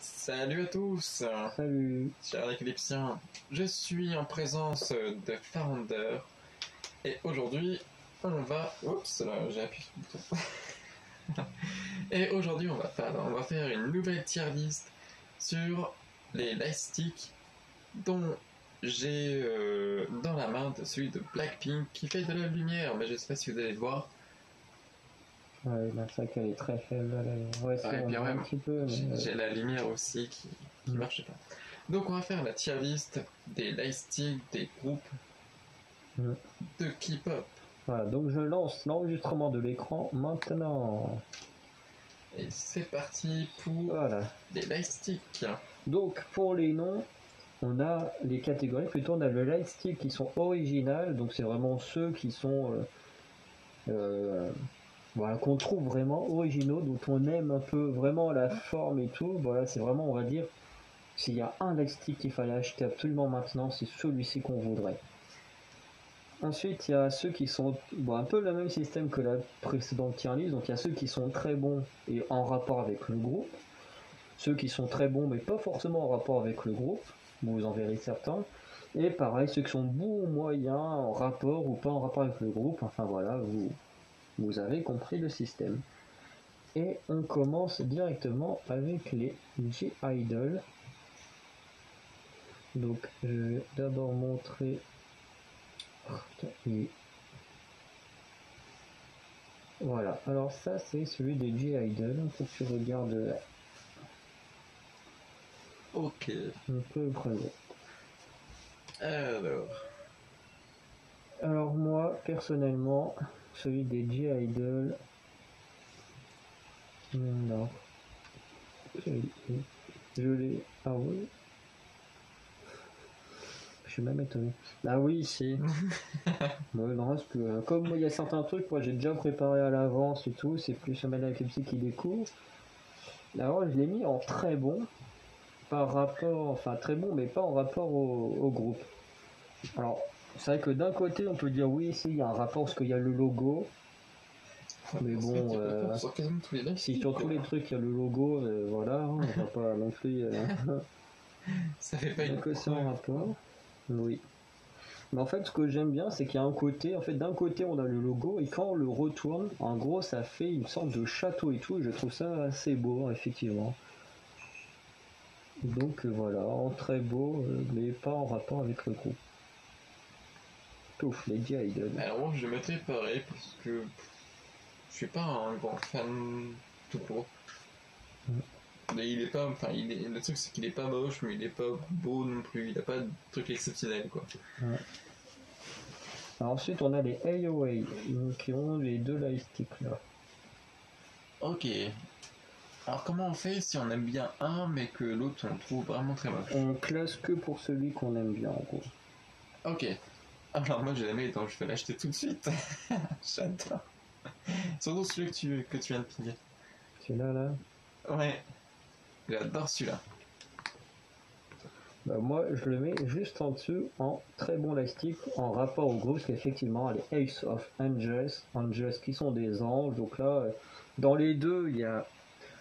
Salut à tous, Salut. chers éclipsiens. Je suis en présence de Founder et aujourd'hui on va... Oups, là j'ai appuyé sur le bouton. Et aujourd'hui on va faire une nouvelle tier list sur les lightsticks dont j'ai dans la main celui de Blackpink qui fait de la lumière, mais je sais pas si vous allez le voir. Ouais, c'est vrai qu'elle est très faible. Ouais, c'est Ouais, puis un ouais, petit peu. Mais... j'ai la lumière aussi qui marche pas. Donc on va faire la tier list des lightsticks des groupes de K-pop. Voilà, donc je lance l'enregistrement de l'écran maintenant. Et c'est parti pour les lightsticks. Donc pour les noms, on a les catégories. Plutôt on a le lightstick qui sont originales. Donc c'est vraiment ceux qui sont... voilà, qu'on trouve vraiment originaux, dont on aime un peu vraiment la forme et tout. Voilà, c'est vraiment, on va dire, s'il y a un lightstick qu'il fallait acheter absolument maintenant, c'est celui-ci qu'on voudrait. Ensuite, il y a ceux qui sont un peu le même système que la précédente tier list. Donc il y a ceux qui sont très bons et en rapport avec le groupe. Ceux qui sont très bons mais pas forcément en rapport avec le groupe. Vous en verrez certains. Et pareil, ceux qui sont bons ou moyens en rapport ou pas en rapport avec le groupe. Enfin voilà, vous avez compris le système. Et on commence directement avec les G-Idol. Donc je vais d'abord montrer... Voilà, alors ça c'est celui de G-Idol, faut que tu regardes. Ok. Un peu premier. Alors moi, personnellement, celui des G-Idol... Non. Je l'ai... Ah oui. Je suis même étonné. Ah oui, si. Ouais, non, parce que comme il y a certains trucs, moi j'ai déjà préparé à l'avance et tout, c'est plus un mal avec le qui découvre. Alors je l'ai mis en très bon, par rapport, enfin très bon, mais pas en rapport au groupe. Alors, c'est vrai que d'un côté, on peut dire oui, ici il y a un rapport parce qu'il y a le logo. Mais bon, si sur tous les trucs il y a le logo, voilà, on va pas non plus. Ça fait pas une question rapport. Oui. Mais en fait, ce que j'aime bien, c'est qu'il y a un côté, en fait, d'un côté on a le logo et quand on le retourne, en gros, ça fait une sorte de château et tout. Et je trouve ça assez beau, effectivement. Donc voilà, en très beau, mais pas en rapport avec le groupe. Touf, les G-Idol. Alors moi je mettrais pareil parce que je suis pas un grand fan tout court. Mais il est pas, enfin, le truc c'est qu'il est pas moche, mais il est pas beau non plus. Il a pas de truc exceptionnel quoi. Ouais. Alors ensuite on a les AOA qui ont les deux lightsticks là. Ok. Alors comment on fait si on aime bien un mais que l'autre on le trouve vraiment très moche? On classe que pour celui qu'on aime bien en gros. Ok. Alors moi je l'aimais donc je vais l'acheter tout de suite. J'adore. Surtout celui que tu viens de pinguer. Celui-là là. Ouais. J'adore celui-là. Bah moi je le mets juste en dessous en très bon lightstick en rapport au groupe parce qu'effectivement les Ace of Angels qui sont des anges. Donc là dans les deux il y a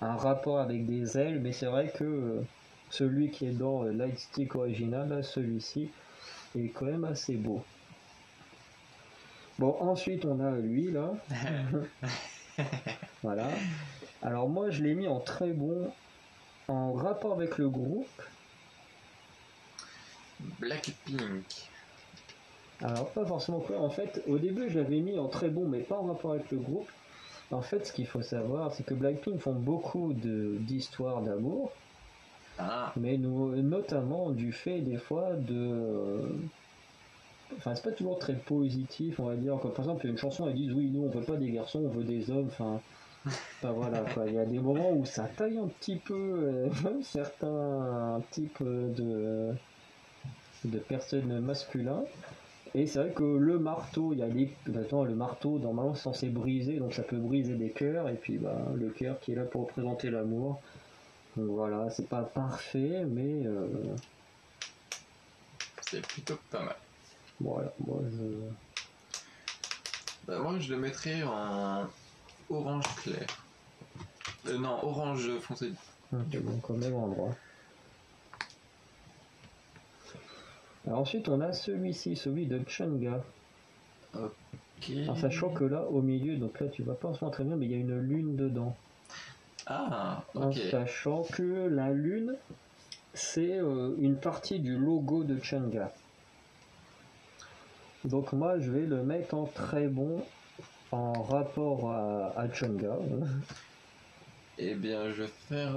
un rapport avec des ailes, mais c'est vrai que celui qui est dans lightstick original, celui-ci est quand même assez beau. Bon, ensuite on a lui là. Voilà. Alors moi je l'ai mis en très bon en rapport avec le groupe. Blackpink. Alors pas forcément quoi. En fait, au début je l'avais mis en très bon, mais pas en rapport avec le groupe. En fait, ce qu'il faut savoir, c'est que Blackpink font beaucoup d'histoires d'amour, mais notamment du fait des fois de... Enfin, c'est pas toujours très positif, on va dire. Comme, par exemple, il y a une chanson, ils disent oui, nous on veut pas des garçons, on veut des hommes. Enfin voilà, quoi. Il y a des moments où ça taille un petit peu certains types de personnes masculins. Et c'est vrai que le marteau, le marteau normalement c'est censé briser, donc ça peut briser des cœurs, et puis le cœur qui est là pour représenter l'amour. Donc voilà, c'est pas parfait, mais c'est plutôt pas mal. Voilà, moi je le mettrais en orange clair. Non, orange foncé. Ok, donc au même endroit. Alors ensuite, on a celui-ci, celui de Chunga. Ok. En sachant que là, au milieu, donc là, tu vois pas forcément très bien, mais il y a une lune dedans. Ah, En ok. sachant que la lune, c'est une partie du logo de Chunga. Donc moi, je vais le mettre en très bon en rapport à Chunga. Eh bien, je vais faire.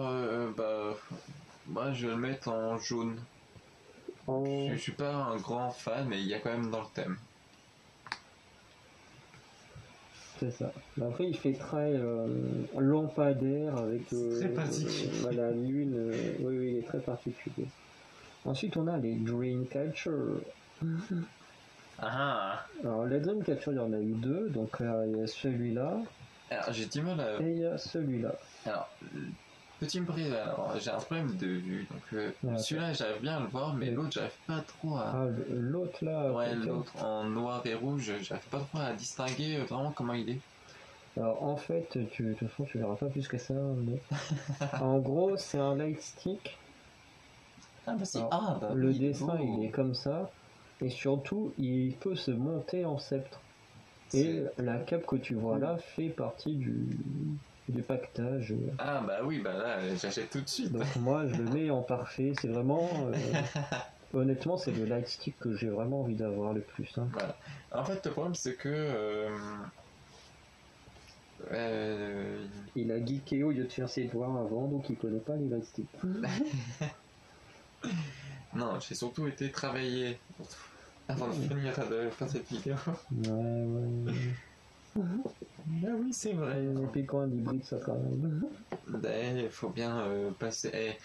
Moi, je vais le mettre en jaune. Je suis pas un grand fan, mais il y a quand même dans le thème. C'est ça. Après, il fait très lampadaire avec Très particulier. la lune. Oui, oui, il est très particulier. Ensuite, on a les Dreamcatcher. Ah. Alors, les Dreamcatcher, il y en a eu deux. Donc, il y a celui-là Alors, j'ai du mal à. et il y a celui-là. Alors, petit me prie, alors, j'ai un problème de vue. Donc, Ouais, celui-là, j'arrive bien à le voir, mais Oui. l'autre, j'arrive pas trop à. Ah, l'autre là. Ouais, ok. l'autre en noir et rouge, j'arrive pas trop à distinguer vraiment comment il est. Alors, en fait, de toute façon, tu verras pas plus que ça. Mais... en gros, c'est un light stick. Ah, bah si. Alors, Ah, bah le oui, dessin, oh. il est comme ça. Et surtout, il peut se monter en sceptre. Et C'est- la cape que tu vois là fait partie du pactage. Ah, bah oui, bah là, j'achète tout de suite. Donc moi, je le mets en parfait. C'est vraiment... honnêtement, c'est le lightstick que j'ai vraiment envie d'avoir le plus. Hein. Voilà. En fait, le problème, c'est que. Il a geeké au lieu de faire ses devoirs avant, donc il connaît pas les lightsticks. Non, j'ai surtout été travailler avant de finir de faire cette vidéo. Ouais. Ah oui, c'est vrai. Et puis quand un hybride, ça quand même. Il faut bien passer.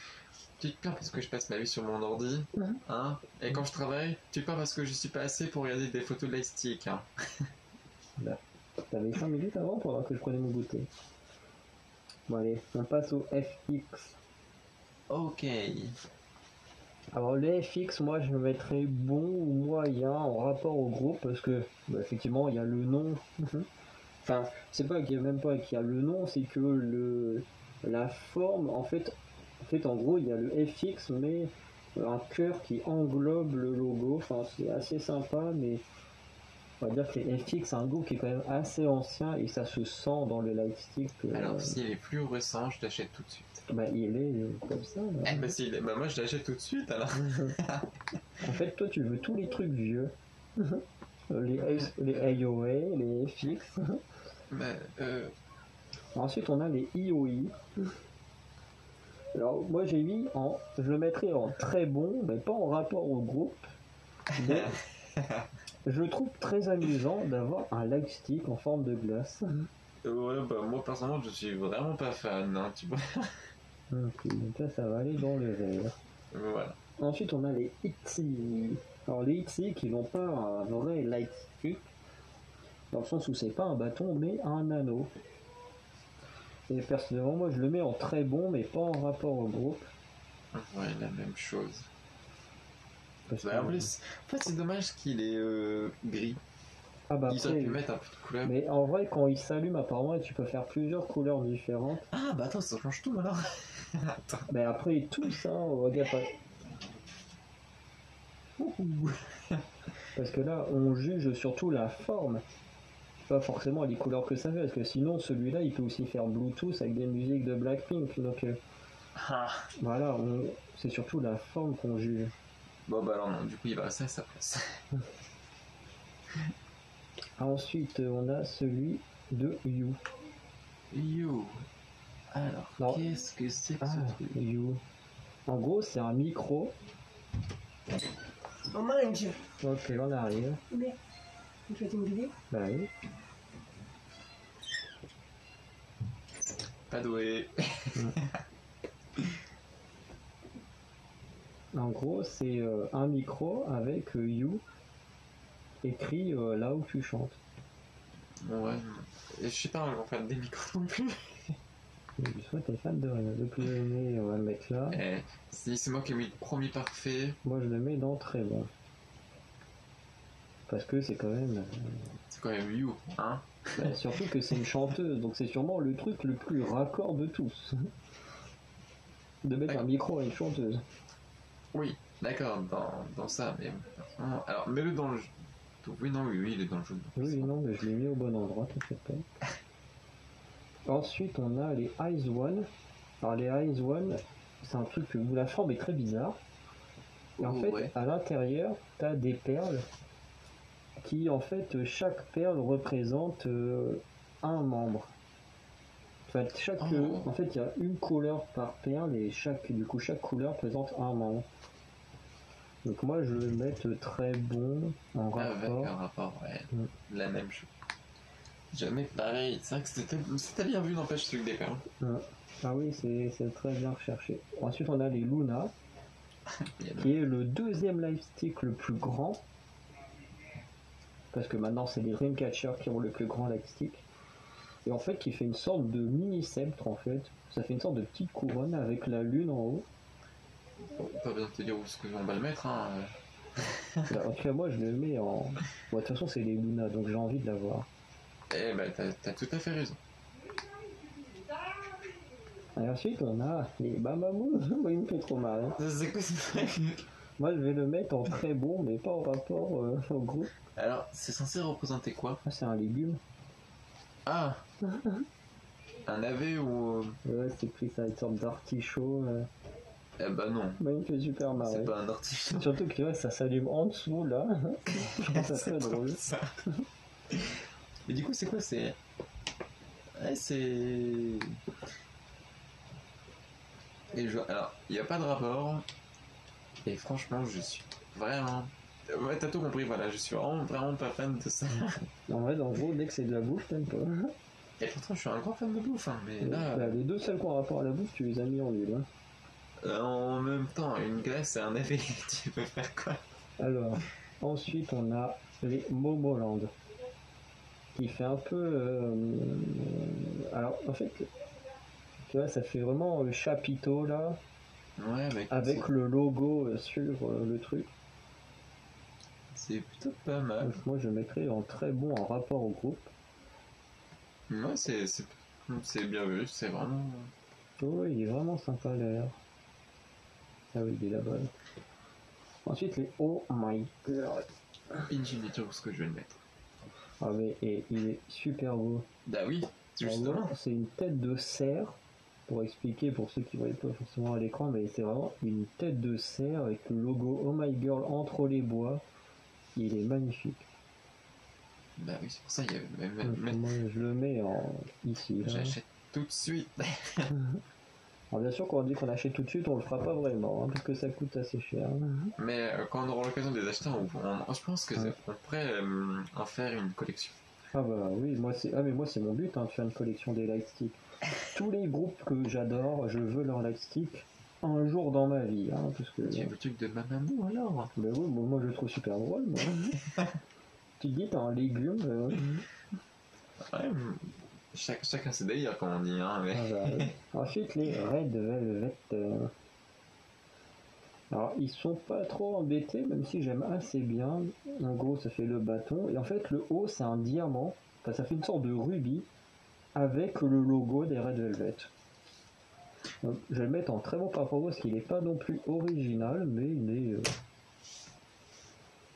Tu te plains parce que je passe ma vie sur mon ordi, hein? Et quand je travaille, tu te plains parce que je suis pas assez pour regarder des photos de lightstick, hein? Là. T'avais 5 minutes avant pendant que je prenais mon goûter. Bon allez, on passe au FX. Ok. Alors les FX, moi je me mettrais bon ou moyen en rapport au groupe parce que effectivement il y a le nom. Enfin, c'est pas qu'il y a même pas qu'il y a le nom, c'est que la forme, en gros il y a le FX mais un cœur qui englobe le logo. Enfin c'est assez sympa, mais on va dire que les FX c'est un groupe qui est quand même assez ancien et ça se sent dans le lightstick. Alors, s'il est plus récent, je l'achète tout de suite. Bah il est comme ça. Là. Eh, bah, s'il est... bah, moi, je l'achète tout de suite, alors. En fait, toi, tu veux tous les trucs vieux. Les AOA, les FX. Bah, Ensuite, on a les IOI. Alors, moi, j'ai mis je le mettrais en très bon, mais pas en rapport au groupe. Mais je trouve très amusant d'avoir un lightstick en forme de glace. ouais, bah, moi, personnellement, je suis vraiment pas fan, hein, tu vois. Ok, donc là, ça va aller dans le vert. Voilà. Ensuite, on a les ITZY. Alors, les ITZY qui n'ont pas un vrai lightstick, dans le sens où c'est pas un bâton, mais un anneau. Et personnellement, moi, je le mets en très bon, mais pas en rapport au groupe. Ouais, la même chose. Parce Bah, en plus, en fait, c'est dommage qu'il est gris. Ah bah Ils auraient après, pu mettre un peu de couleur. mais en vrai, quand il s'allume, apparemment, tu peux faire plusieurs couleurs différentes. Ah, bah attends, ça change tout alors. Attends. Mais après, tout ça, regarde pas. Parce que là, on juge surtout la forme, pas forcément les couleurs que ça fait. Parce que sinon, celui-là, il peut aussi faire Bluetooth avec des musiques de Blackpink. Donc Ah. voilà, c'est surtout la forme qu'on juge. Bon, bah alors non, du coup, il va rester à sa place. Ensuite, on a celui de You. You. Alors, Non. qu'est-ce que c'est que Ah, ce truc? You. En gros, c'est un micro. On mange. Ok, on arrive. Bien. Tu fais une vidéo? Bah oui. Pas doué. En gros, c'est un micro avec You écrit là où tu chantes. Ouais. Et je suis pas un grand fan des micros non plus. Soit t'es fan de rien. Donc je le mets, on va le mettre là. Eh, si c'est moi qui ai mis le premier parfait, Moi je le mets dans très bon. Parce que c'est quand même. c'est quand même You, hein? Surtout que c'est une chanteuse, donc c'est sûrement le truc le plus raccord de tous. de mettre un micro à une chanteuse. Oui, d'accord, dans ça, mais alors mets-le dans le jeu. Oui, non, oui, il est dans le jeu. Oui, non, mais je l'ai mis au bon endroit, t'inquiète pas. Ensuite, on a les Eyes One. Alors, les Eyes One, c'est un truc où la forme est très bizarre. Et en fait, ouais. à l'intérieur, t'as des perles qui, en fait, chaque perle représente un membre. En fait, en fait, il y a une couleur par perle et chaque couleur présente un membre. Donc moi, je vais le mettre très bon en rapport. Avec un rapport, ouais. La même chose. Jamais pareil. C'est vrai que c'était bien vu, n'empêche, celui des perles. Ah oui, c'est très bien recherché. Ensuite, on a les Luna, qui est le deuxième lightstick le plus grand. Parce que maintenant, c'est les Dreamcatcher qui ont le plus grand lightstick. Et en fait, qui fait une sorte de mini-sceptre, en fait. Ça fait une sorte de petite couronne avec la lune en haut. Pas besoin de te dire où est-ce que on va le mettre, hein. Bah, en tout cas, moi, je le mets en... Bon, de toute façon, c'est les Luna, donc j'ai envie de l'avoir. Eh ben, t'as tout à fait raison. Et ensuite, on a les Mamamoo. Moi, il me fait trop mal. Hein. C'est quoi ce Moi, je vais le mettre en très bon, mais pas en rapport au groupe. Alors, c'est censé représenter quoi? Ah, c'est un légume. Ah un navet ou... Ouais, c'est pris ça, une sorte d'artichaut. Eh ben non. Bah, il me fait super marrer. C'est pas un artichaut. Surtout que tu vois, ça s'allume en dessous, là. Je trouve ça très drôle. Ça. Et du coup, c'est quoi? C'est... Ouais, c'est... Alors, il n'y a pas de rapport. Et franchement, je suis vraiment... Ouais, t'as tout compris, voilà. Je suis vraiment pas fan de ça. En vrai, en gros, dès que c'est de la bouffe, t'aimes pas. Et pourtant, je suis un grand fan de bouffe, hein, mais là... Bah, les deux seuls qui ont rapport à la bouffe, tu les as mis en nul. Hein. En même temps, une glace et un navet, tu peux faire quoi? Alors, ensuite, on a les Momoland. Qui fait un peu... Alors, en fait, tu vois, ça fait vraiment chapiteau, là. Ouais, avec le logo sur le truc. C'est plutôt pas mal. Donc, moi, je mettrais en très bon en rapport au groupe. Ouais, c'est bien vu, c'est vraiment... Oh, il est vraiment sympa l'air. Ah oui, il est là-bas. Ensuite, les Oh My God. Infinity, ce que je vais le mettre. Ah mais et il est super beau. Bah oui, justement. C'est une tête de cerf. Pour expliquer pour ceux qui ne voyaient pas forcément à l'écran, mais c'est vraiment une tête de cerf avec le logo Oh My Girl entre les bois. Il est magnifique. Bah oui, c'est pour ça qu'il y avait même... Moi, je le mets ici. J'achète tout de suite. Alors bien sûr, quand on dit qu'on achète tout de suite, on le fera pas vraiment, hein, parce que ça coûte assez cher. Mais quand on aura l'occasion de les acheter, je pense que on pourrait en faire une collection. Ah bah oui, moi c'est mon but, hein, de faire une collection des lightsticks. Tous les groupes que j'adore, je veux leur lightstick un jour dans ma vie, hein, parce que... Tu as le truc de Mamamoo alors? Bah oui, moi je le trouve super drôle. Moi. Tu te dis t'as un légume. Ouais, chacun ses délires, comme on dit. Hein, mais... Ah bah, oui. Ensuite, les Red Velvet. Alors, ils sont pas trop embêtés, même si j'aime assez bien. En gros, ça fait le bâton. Et en fait, le haut, c'est un diamant. Enfin, ça fait une sorte de rubis avec le logo des Red Velvet. Donc, je vais le mettre en très bon par rapport parce qu'il n'est pas non plus original, mais il est...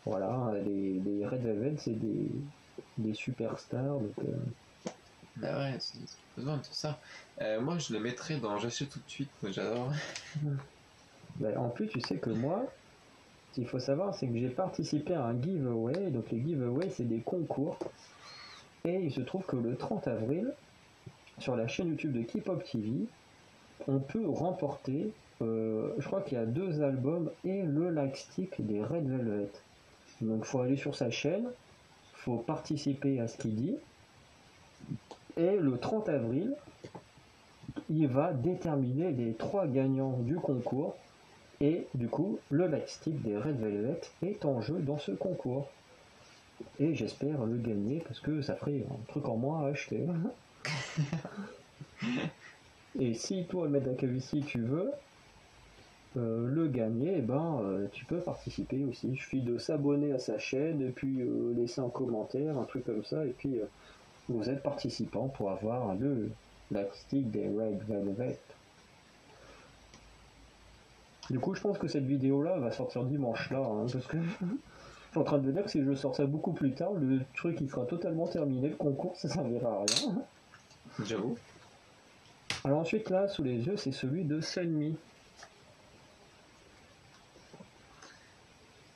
Voilà, les Red Velvet, c'est des superstars. Donc, Bah ouais, c'est besoin de tout ça. Moi, je le mettrais dans J'achète tout de suite, j'adore. Bah, en plus, tu sais que moi, ce qu'il faut savoir, c'est que j'ai participé à un giveaway. Donc les giveaways, c'est des concours. Et il se trouve que le 30 avril, sur la chaîne YouTube de K-Pop TV, on peut remporter, je crois qu'il y a 2 albums et le lightstick des Red Velvet. Donc il faut aller sur sa chaîne, il faut participer à ce qu'il dit. Et le 30 avril, il va déterminer les 3 gagnants du concours. Et du coup, le lightstick des Red Velvet est en jeu dans ce concours. Et j'espère le gagner parce que ça ferait un truc en moins à acheter. Et si toi, Medakavici, tu veux le gagner, tu peux participer aussi. Il suffit de s'abonner à sa chaîne et puis laisser un commentaire, un truc comme ça. Et puis vous êtes participant pour avoir le lightstick des Red Velvet. Du coup, je pense que cette vidéo-là va sortir dimanche là, hein, parce que je suis en train de me dire que si je sors ça beaucoup plus tard, le truc il sera totalement terminé, le concours ça servira à rien. J'avoue. Alors ensuite là, sous les yeux, c'est celui de Sunmi,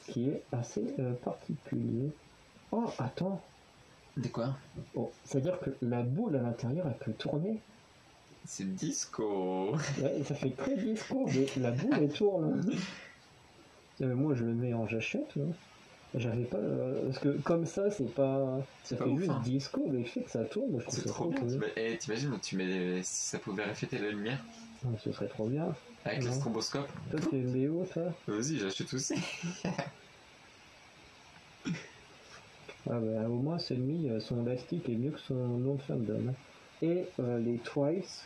qui est assez particulier. Oh, attends. De quoi? Oh, c'est-à-dire que la boule à l'intérieur elle peut tourner. C'est disco. Ouais, ça fait très disco, mais la boule elle tourne. Moi je le mets en jachette. Hein. J'avais pas. Parce que comme ça, c'est pas. Ça pas fait ouf, juste hein. disco, mais le fait que ça tourne, je trouve C'est ça trop bien. cool. Eh, t'imagines, si ça pouvait refléter la lumière Ce serait trop bien. avec le Ouais. stroboscope. Toi, c'est une BO, ça? Vas-y, j'achète aussi. Ah bah, au moins, celui, son élastique est mieux que son nom de fandom. Et les Twice,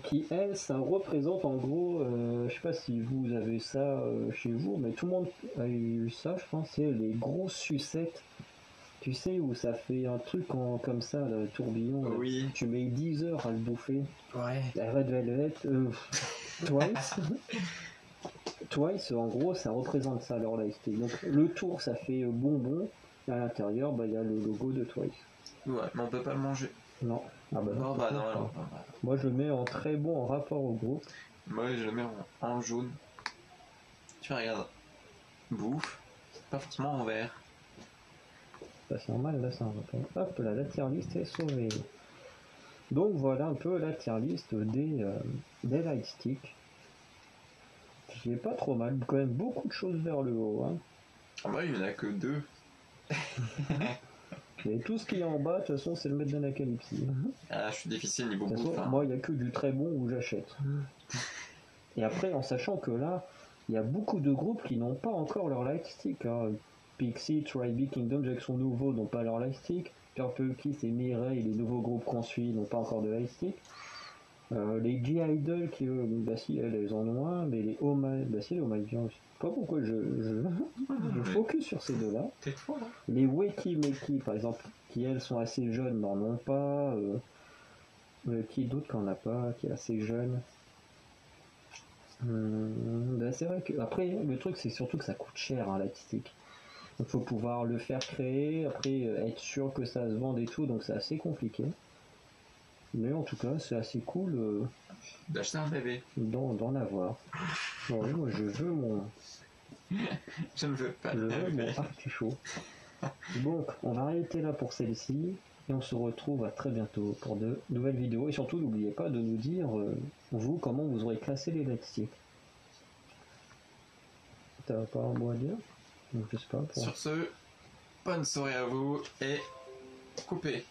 qui, elles, ça représente en gros, je sais pas si vous avez ça chez vous, mais tout le monde a eu ça, je pense, c'est les grosses sucettes. Tu sais, où ça fait un truc comme ça, le tourbillon. Là. Oui. Tu mets 10 heures à le bouffer. Ouais. La Red Velvet, Twice. Twice, en gros, ça représente ça, leur lifestyle. Donc, le tour, ça fait bonbon. Et à l'intérieur, bah, il y a le logo de Twice. Ouais, mais on peut pas le manger. Non. Ah bah Non, non. bah non, alors. Bah. Moi, je le mets en très bon en rapport au groupe. Moi, je le mets en jaune. Tu regardes. Bouffe. Pas forcément en vert. Bah, c'est normal, là, ça va. Hop là, la tier list est sauvée. Donc, voilà un peu la tier list des lightsticks. Qui est pas trop mal. Quand même beaucoup de choses vers le haut. Hein. Ah bah, il n'y en a que 2. Mais tout ce qui est en bas, de toute façon, c'est le maître d'anacalypsie. Ah, je suis difficile niveau De toute bouffe. façon, Hein. moi, il n'y a que du très bon où j'achète. Et après, en sachant que là, il y a beaucoup de groupes qui n'ont pas encore leur lightstick. Hein. Pixie, Tribe, Kingdom, avec son nouveau, n'ont pas leur lightstick. Purple Kiss et Mireille, les nouveaux groupes qu'on suit, n'ont pas encore de lightstick. Les G-Idol, qui eux, bah si, elles en ont un, mais les Homage, bah si, les Homage, je sais pas pourquoi je focus sur ces deux-là. Tais-toi, là. Les Wakey Makey, par exemple, qui elles sont assez jeunes, n'en ont pas. Qui d'autre qu'on n'a pas, qui est assez jeune. Bah c'est vrai que. Après, le truc, c'est surtout que ça coûte cher, hein, l'artistique. Il faut pouvoir le faire créer, après être sûr que ça se vende et tout, donc c'est assez compliqué. Mais en tout cas, c'est assez cool D'acheter un bébé. d'en avoir. Bon, oui, moi, je veux mon Je ne veux pas. artichaut. Donc, on va arrêter là pour celle-ci. Et on se retrouve à très bientôt pour de nouvelles vidéos. Et surtout, n'oubliez pas de nous dire, vous, comment vous aurez classé les lightsticks. T'as pas un mot à dire? Donc, je sais pas. Sur ce, bonne soirée à vous et coupez.